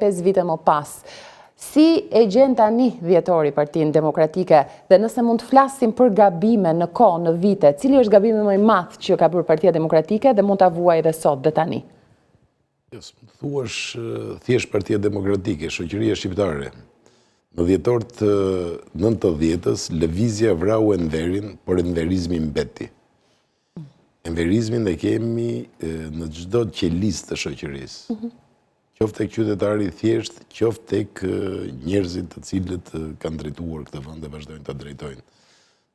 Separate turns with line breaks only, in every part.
5 vite më pas. Si e gjen tani dhjetori Partinë Demokratike dhe nëse mund të flasim për gabime në kohë, në vite, cili është gabimi më i madh që ka bërë Partia Demokratike dhe mund ta vuajë edhe sot dhe tani?
Mund të thuash thjesht Partia Demokratike, shoqëria shqiptare. Në dhjetor të 90-s, lëvizja vrau Enverin, por Enverizmi mbeti. Enverizmin e kemi në çdo qelistë të shoqërisë. Qoftë tek qytetari thjesht, qoftë tek njerëzit të cilët kanë drejtuar këtë vend dhe vazhdojnë ta drejtojnë.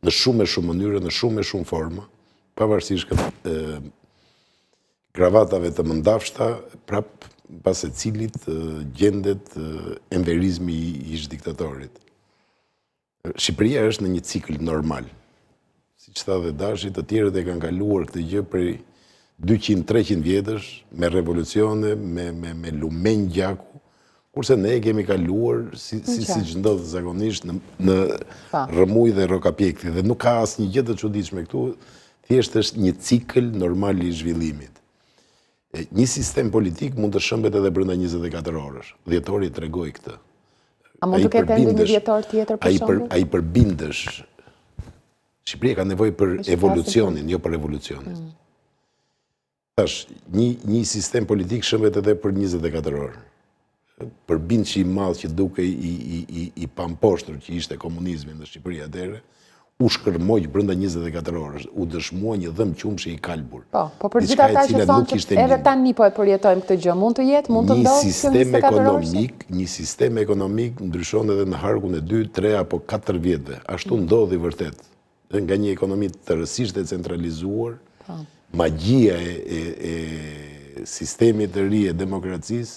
Në shumë mënyra, në shumë forma, pavarësisht kravatave të mëndafshta, prap pas e cilit gjendet enverizmi i ish diktatorit. Shqipëria është në një cikël normal. Siç tha dhe Dashi, të tjerët e kanë kaluar këtë gjë prej 200-300 vjetësh, me revolucione, me lumenj gjaku, kurse ne kemi kaluar, si që ndodhë zakonisht, në rëmuj dhe rokapjekti. Dhe nuk ka asnjë gjë të çuditshme këtu, thjesht është një cikël normal i zhvillimit. Një sistem politik mund të shëmbet edhe brenda 24 orësh. Dhjetori tregoi këtë.
A mund të ketë ende një dhjetor tjetër për shembull?
Ai përbindesh. Shqipëria ka nevojë për evolucionin, jo për revolucionin. Tash, një sistem politik shëmbet edhe për 24 orë. Përbind që i madh që duke i pamposhtur që ishte komunizmi në Shqipëri atëherë, u shkërmoj brenda 24 orësh, u dëshmua një dhëm qumshi i kalbur.
Po për gjithë ata që thonë që edhe tani po e përjetojmë këtë gjë, mund të jetë, mund të ndodhë kjo 24 orë?
Një sistem ekonomik ndryshon edhe në harkun e 2, 3 apo 4 vjetëve. Ashtu ndodhi vërtet. Nga një ekonomi të rësisht e centralizuar, magjia e sistemit të ri e demokracisë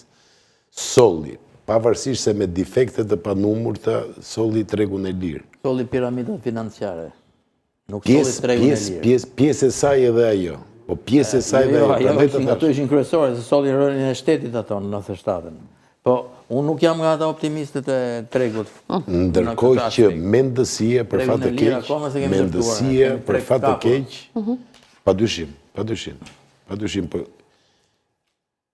solli, pavarësisht se me defekte të panumurta, solli tregun e lirë.
Solli piramidën financiare. Nuk solli tregun e lirë.
Pjesë e saj edhe ajo. Po pjesë e saj edhe ajo.
Ato ishin kryesore, se solli rënien e shtetit ato në 97-ën. Po, unë nuk jam nga ata optimistët e tregut.
Ndërkohë që mendësia për fat të keq, mendësia për fat të keq, padyshim, po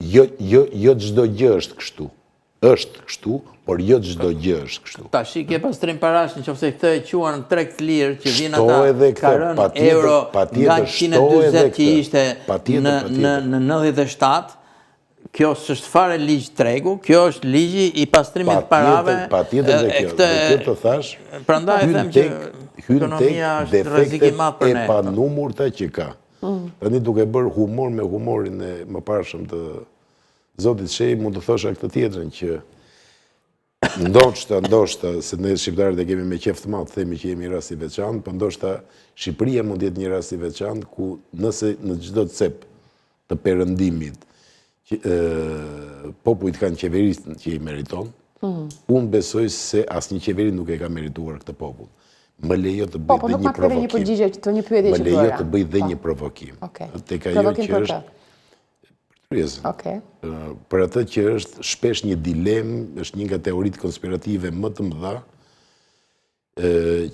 jo çdo gjë është kështu. Është kështu, por jo çdo gjë është kështu.
Tash i ke pastrim parash nëse këtë e quan treg të lirë që vjen ata ka rënë euro nga 140 që ishte në 97. Kjo s'është fare ligj tregu, kjo është ligji i pastrimit parave.
Patjetër dhe kjo. Kjo të thash.
Prandaj them që ekonomia është rrezik i madh për ne.
E panumurta që ka. Tani duke bërë humor me humorin e mëparshëm të Zotit Shej, mund të thosha këtë tjetrën që ndoshta, se ne shqiptarët e kemi me qef të madh, themi që jemi rast i veçantë, por ndoshta Shqipëria mund të jetë një rast i veçantë ku nëse në çdo cep të perëndimit popujt kanë qeverisën që i meriton, unë besoj se asnjë qeveri nuk e ka merituar këtë popull. Më lejo të bëj dhe një provokim. Më lejo të bëj dhe një provokim. Tek ajo që është për atë që është shpesh një dilemë, është një nga teoritë konspirative më të mëdha,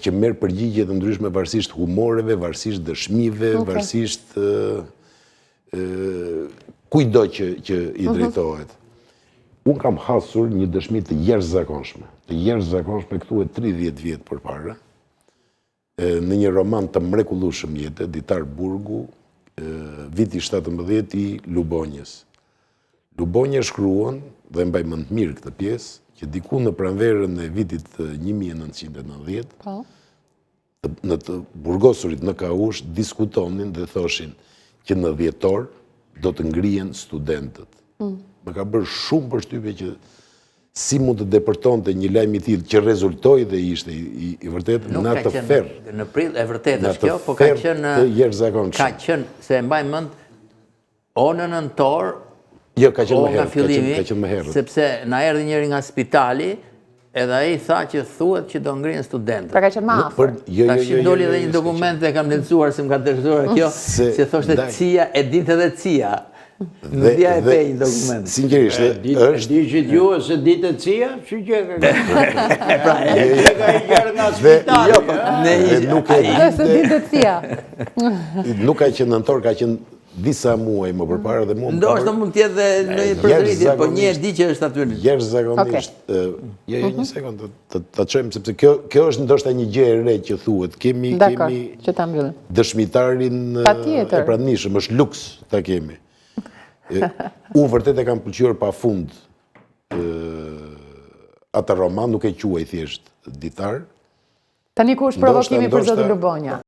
që merr përgjigje të ndryshme varësisht humoreve, varësisht dëshmive, varësisht kujdo që i drejtohet. Unë kam hasur një dëshmi të jashtëzakonshme. Të jashtëzakonshme këtu e 30 vjet përpara, në një roman të mrekullueshëm jete, Ditar Burgu, viti 17 i Lubonjës. Lubonja shkruan, dhe mbaj mend mirë këtë pjesë, që diku në pranverën e vitit 1990, në të burgosurit në Kaush, diskutonin dhe thoshin që në dhjetor do të ngrihen studentët. Më ka bërë shumë përshtypje që si mund të depërtonte një lajm i tillë që rezultoi dhe ishte i vërtet në atë ferr.
Në prill e vërtet është kjo, po ka qenë se mbaj mend o në nëntor,
jo ka qenë
më herët, sepse na erdhi njëri nga spitali, edhe ai tha që thuhet që do ngrihen studentët.
Pra ka qenë më afër.
Tash doli edhe një dokument e kam lexuar se më ka dështuar kjo, se thoshte CIA e dinte edhe CIA. Në dhja e pej në dokument.
Sinqerisht,
është di që t'ju se ditë të cia, që që ka i gjerë nga spitali.
Nuk ka qenë nëntor, ka qenë
disa muaj më përpara dhe mua më
ndoshta mund të jetë edhe në përdritje, po një e di që është aty.
Jashtëzakonisht. Një sekond, ta çojmë sepse kjo është ndoshta një gjë e re që thuhet. Kemi
që ta mbyllim.
Dëshmitarin e pranishëm, është luks ta kemi. Unë vërtet e kam pëlqyer pafund atë roman, nuk e quaj thjesht ditar.
Tani ku është provokimi për zotin Lubonja?